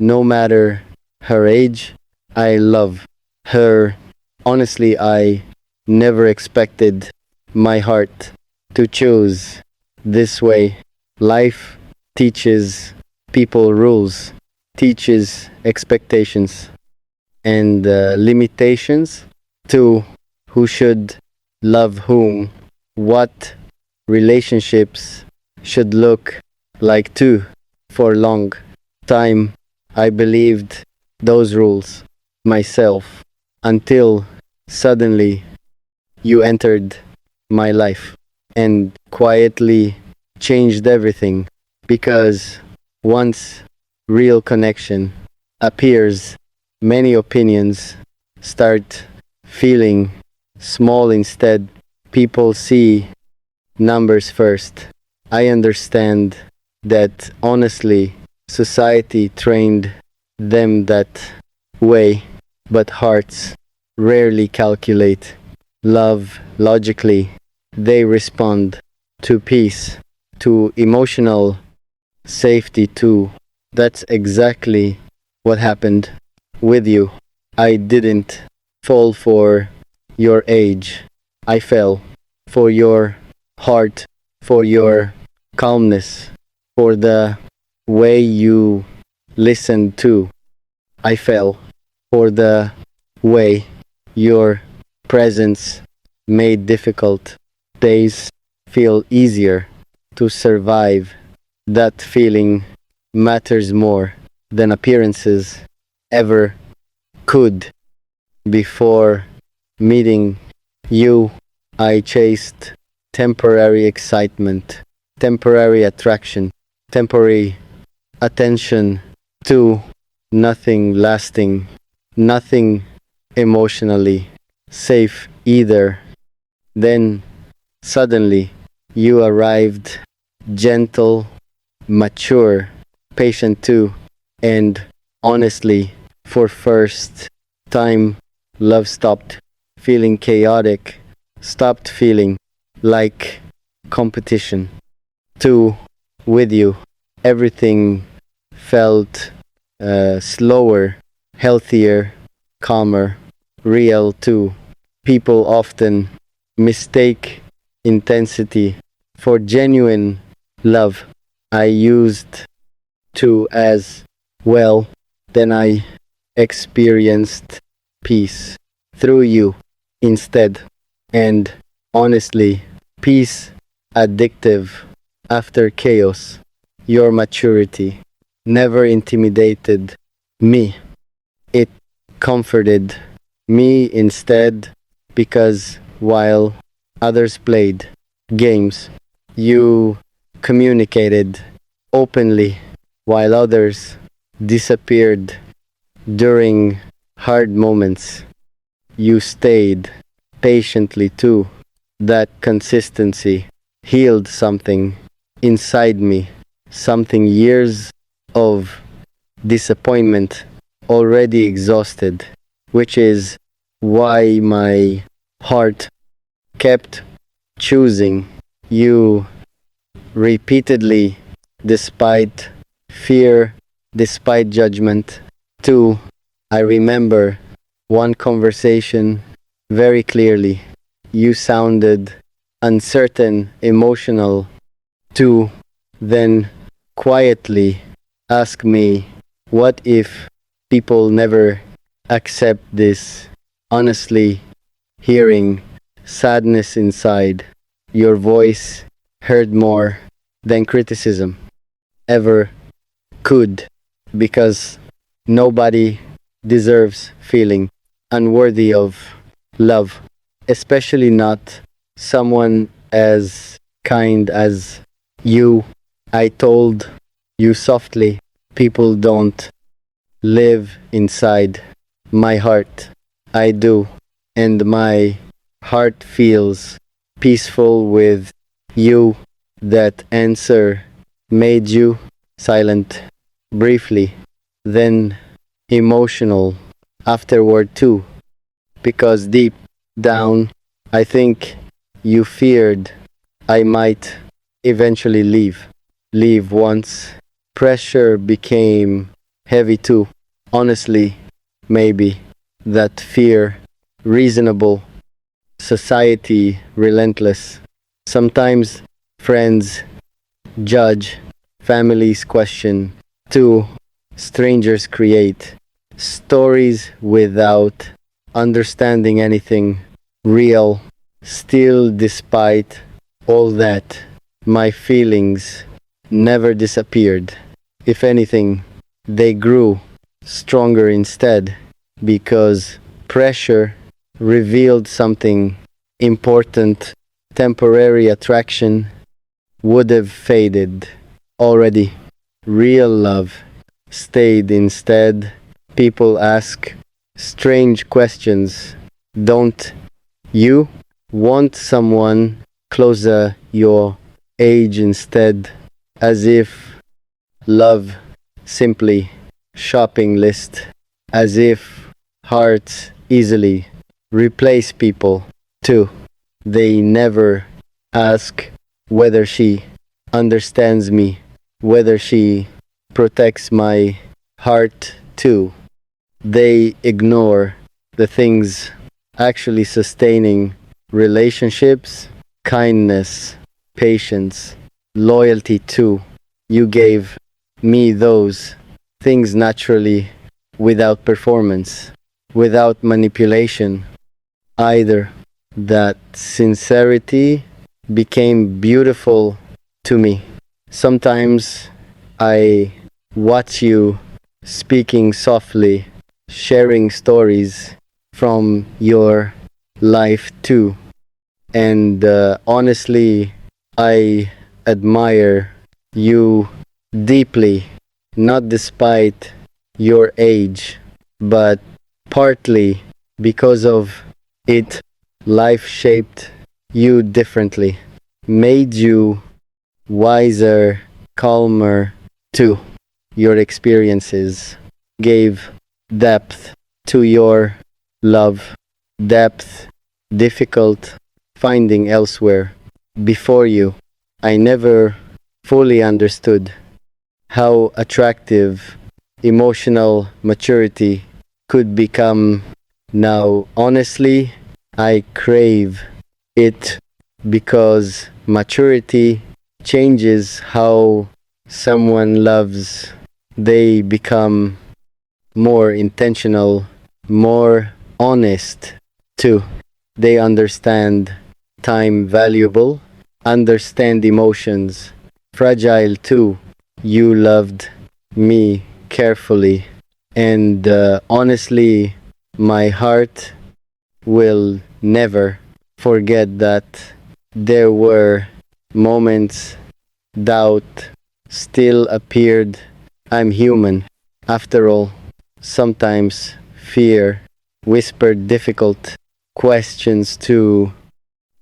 no matter her age. I love her. Honestly, I never expected my heart to choose this way. Life teaches people rules, teaches expectations and limitations to who should love whom, what relationships should look like too. For long time, I believed those rules myself until suddenly you entered my life and quietly changed everything because once real connection appears, many opinions start feeling small instead. People see numbers first. I understand that honestly, society trained them that way, but hearts rarely calculate love logically. They respond to peace, to emotional safety, too. That's exactly what happened with you. I didn't fall for your age. I fell for your heart, for your calmness, for the way you listened to. I fell for the way your presence made difficult days feel easier to survive. That feeling matters more than appearances ever could. Before meeting you, I chased temporary excitement, temporary attraction, temporary attention to nothing lasting, nothing emotionally safe either. Then suddenly you arrived, gentle, mature, patient too, and honestly, for first time, love stopped feeling chaotic, stopped feeling like competition. Too, with you, everything felt slower, healthier, calmer, real too. People often mistake intensity for genuine love. I used to as well. Then I experienced peace through you instead. And honestly, peace addictive after chaos. Your maturity never intimidated me. It comforted me instead because while others played games, you communicated openly while others disappeared during hard moments. You stayed patiently too. That consistency healed something inside me, something years of disappointment already exhausted, which is why my heart kept choosing you repeatedly despite fear, despite judgment. Two, I remember one conversation very clearly. You sounded uncertain, emotional. Two, then quietly ask me, what if people never accept this? Honestly, hearing sadness inside your voice heard more than criticism ever could because nobody deserves feeling unworthy of love, especially not someone as kind as you. I told you softly, people don't live inside my heart. I do, and my heart feels peaceful with you. That answer made you silent briefly, then emotional afterward too, because deep down, I think you feared I might eventually leave. Leave once pressure became heavy too. Honestly, maybe that fear, reasonable, society relentless. Sometimes friends judge, families question, too. Strangers create stories without understanding anything real. Still, despite all that, my feelings never disappeared. If anything, they grew stronger instead because pressure revealed something important. Temporary attraction would have faded already. Real love stayed instead. People ask strange questions. Don't you want someone closer your age instead? As if love simply shopping list. As if hearts easily replace people too. They never ask whether she understands me, whether she protects my heart too. They ignore the things actually sustaining relationships, kindness, patience, loyalty too. You gave me those things naturally without performance, without manipulation either. That sincerity became beautiful to me. Sometimes I watch you speaking softly, sharing stories from your life too. And honestly, I admire you deeply, not despite your age, but partly because of it. Life shaped you differently, made you wiser, calmer too. Your experiences gave depth to your love, depth difficult finding elsewhere. Before you, I never fully understood how attractive emotional maturity could become. Now, honestly, I crave it because maturity changes how someone loves. They become more intentional, more honest too. They understand time valuable, understand emotions fragile too. You loved me carefully, and honestly, my heart will never forget that. There were moments doubt still appeared. I'm human. After all, sometimes fear whispered difficult questions too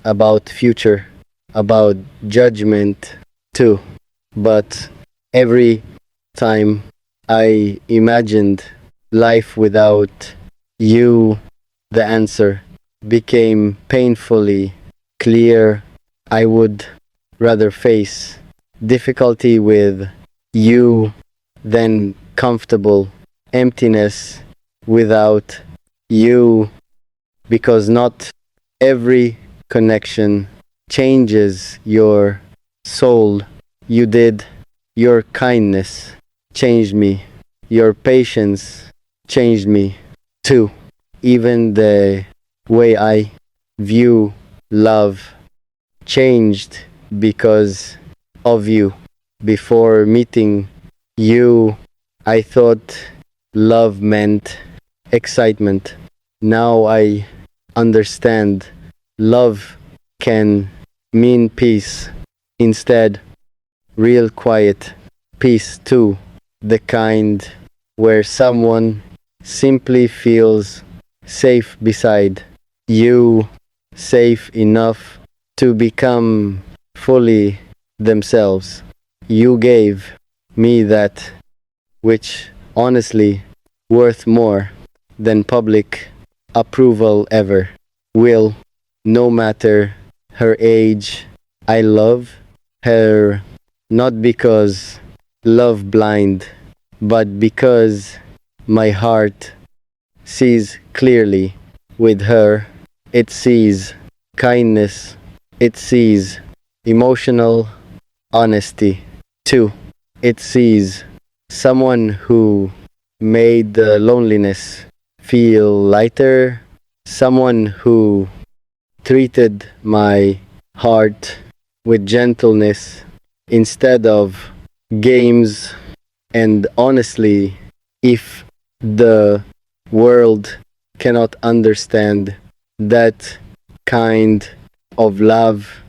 about future, about judgment too. But every time I imagined life without you, the answer became painfully clear. I would rather face difficulty with you than comfortable emptiness without you, because not every connection changes your soul. You did. Your kindness changed me. Your patience changed me too. Even the way I view love changed because of you. Before meeting you, I thought love meant excitement. Now I understand love can mean peace. Instead, real quiet peace too. The kind where someone simply feels safe beside you, safe enough to become fully themselves. You gave me that, which honestly worth more than public approval ever will. No matter her age, I love her not because love blind, but because my heart sees clearly. With her, it sees kindness, it sees emotional honesty. 2. It sees someone who made the loneliness feel lighter, someone who treated my heart with gentleness instead of games. And honestly, if the world cannot understand that kind of love,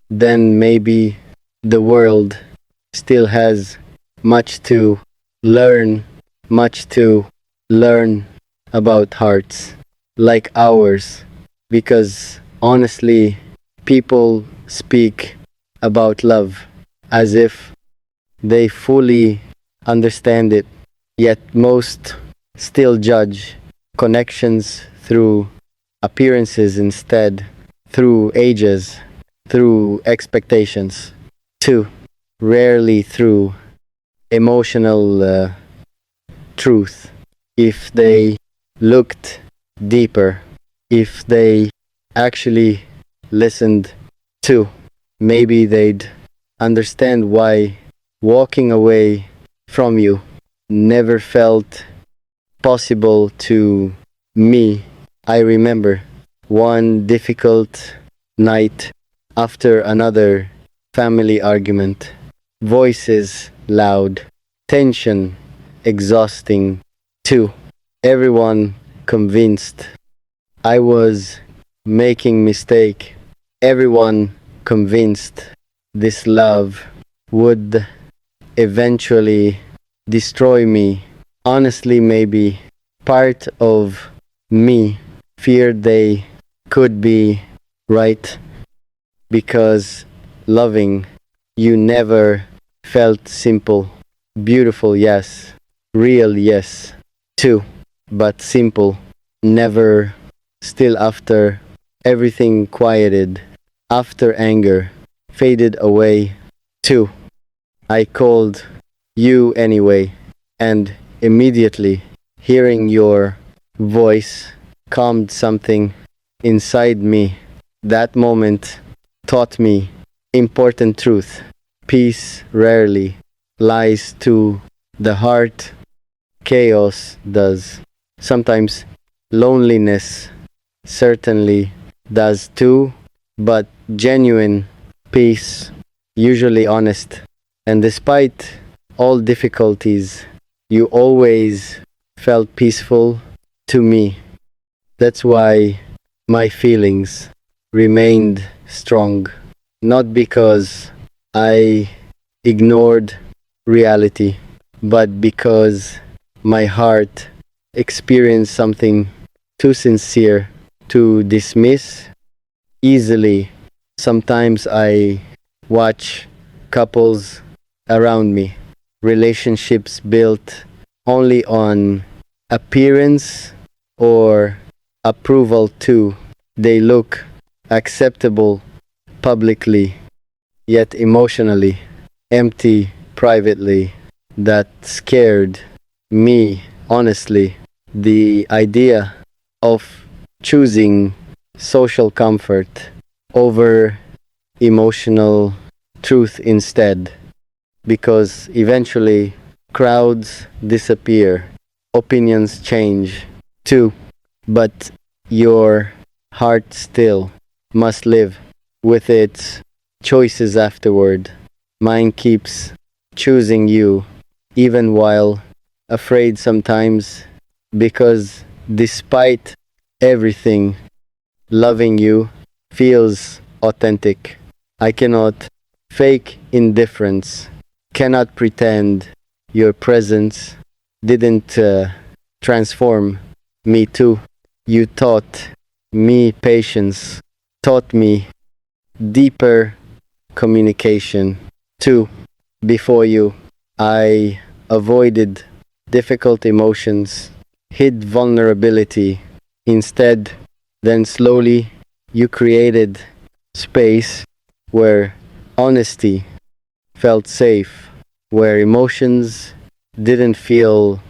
then maybe the world still has much to learn, much to learn about hearts like ours. Because honestly, people speak about love as if they fully understand it, yet most still judge connections through appearances instead, through ages, through expectations. 2. Rarely through emotional truth. If they looked deeper, if they actually listened to, maybe they'd understand why walking away from you never felt possible to me. I remember one difficult night after another family argument, voices loud, tension exhausting too. Everyone convinced I was making mistake. Everyone convinced this love would eventually destroy me. Honestly, maybe part of me feared they could be right because loving you never felt simple. Beautiful, yes. Real, yes. Too. But simple. Never. Still after everything quieted. After anger faded away. Too. I called you anyway. And immediately hearing your voice calmed something inside me. That moment taught me important truth. Peace rarely lies to the heart, chaos does. Sometimes loneliness certainly does too, but genuine peace, usually honest. And despite all difficulties, you always felt peaceful to me. That's why my feelings remained strong. Not because I ignored reality, but because my heart experienced something too sincere to dismiss easily. Sometimes I watch couples around me, relationships built only on appearance or approval too. They look acceptable publicly, yet emotionally empty privately. That scared me, honestly. The idea of choosing social comfort over emotional truth instead, because eventually crowds disappear, opinions change too, but your heart still must live with its choices afterward. Mine keeps choosing you, even while afraid sometimes, because despite everything, loving you feels authentic. I cannot fake indifference, cannot pretend your presence didn't transform me too. You taught me patience, taught me deeper communication too. Before you, I avoided difficult emotions, hid vulnerability. Instead, then slowly, you created space where honesty felt safe, where emotions didn't feel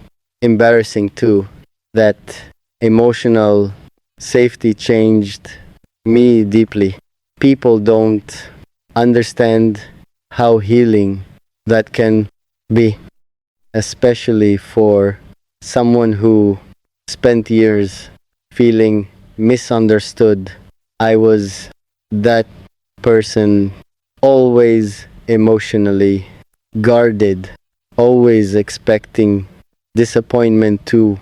embarrassing too. That emotional safety changed me deeply. People don't understand how healing that can be, especially for someone who spent years feeling misunderstood. I was that person, always emotionally guarded, always expecting disappointment too.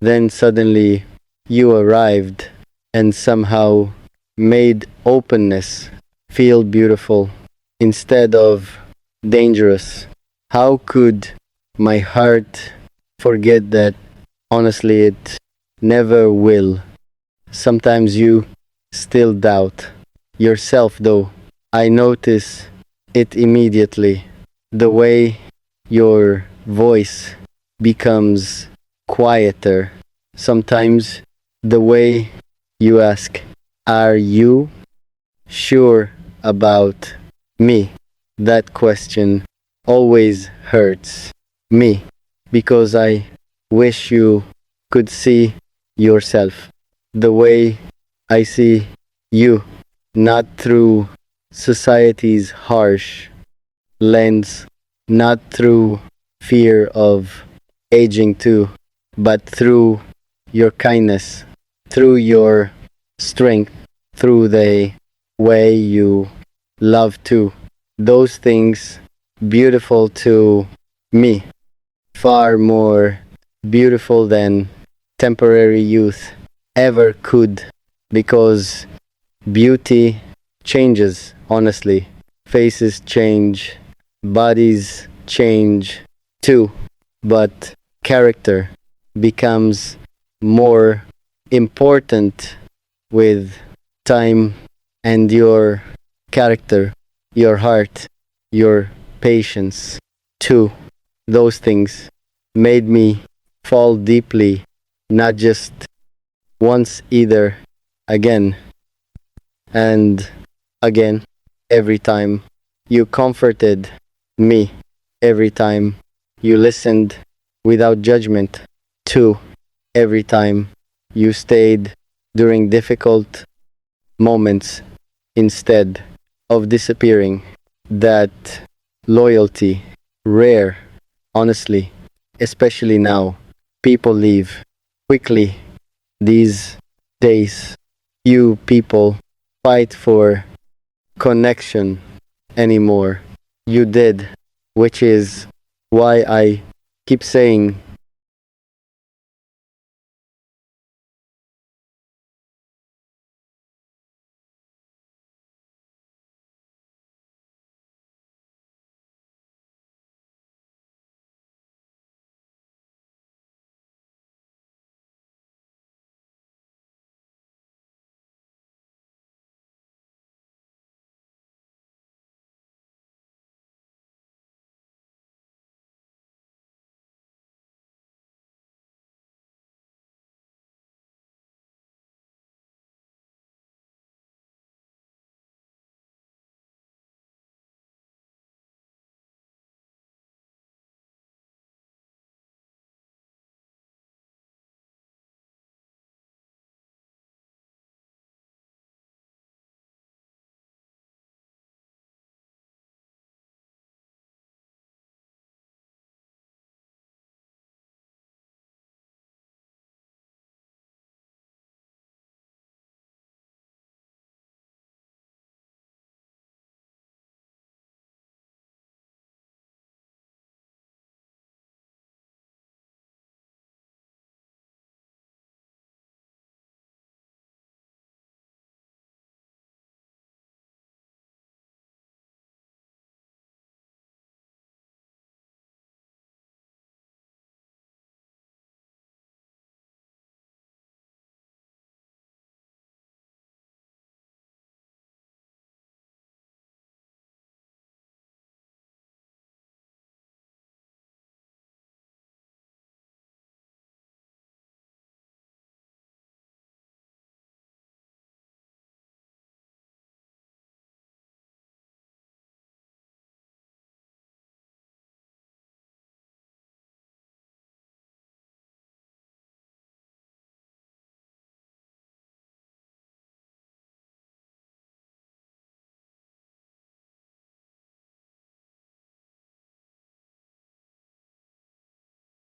Then suddenly you arrived and somehow made openness feel beautiful instead of dangerous. How could my heart forget that? Honestly, it never will. Sometimes you still doubt yourself, though. I notice it immediately. The way your voice becomes quieter. Sometimes the way you ask, "Are you sure about me?" That question always hurts me because I wish you could see yourself the way I see you, not through society's harsh lens, not through fear of aging too, but through your kindness, through your strength, through the way you love too. Those things beautiful to me, far more beautiful than temporary youth ever could, because beauty changes, honestly. Faces change, bodies change too, but character becomes more important with time, and your character, your heart, your patience too. Those things made me fall deeply, not just once either, again and again, every time you comforted me, every time you listened without judgment, too, every time you stayed during difficult moments instead of disappearing. That loyalty, rare, honestly, especially now. People leave quickly these days. Few people fight for connection anymore. You did, which is why I keep saying